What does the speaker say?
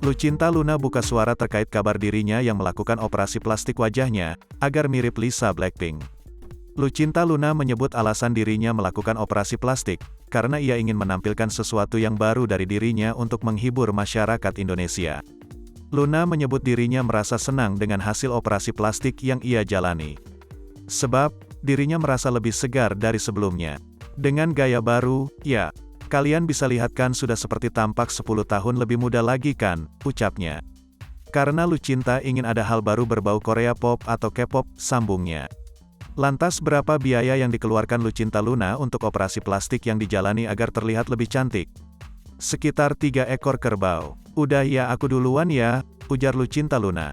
Lucinta Luna buka suara terkait kabar dirinya yang melakukan operasi plastik wajahnya, agar mirip Lisa Blackpink. Lucinta Luna menyebut alasan dirinya melakukan operasi plastik, karena ia ingin menampilkan sesuatu yang baru dari dirinya untuk menghibur masyarakat Indonesia. Luna menyebut dirinya merasa senang dengan hasil operasi plastik yang ia jalani. Sebab, dirinya merasa lebih segar dari sebelumnya. Dengan gaya baru, ya. Kalian bisa lihat kan sudah seperti tampak 10 tahun lebih muda lagi kan, ucapnya. Karena Lucinta ingin ada hal baru berbau Korea Pop atau K-pop, sambungnya. Lantas berapa biaya yang dikeluarkan Lucinta Luna untuk operasi plastik yang dijalani agar terlihat lebih cantik? Sekitar 3 ekor kerbau. Udah ya aku duluan ya, ujar Lucinta Luna.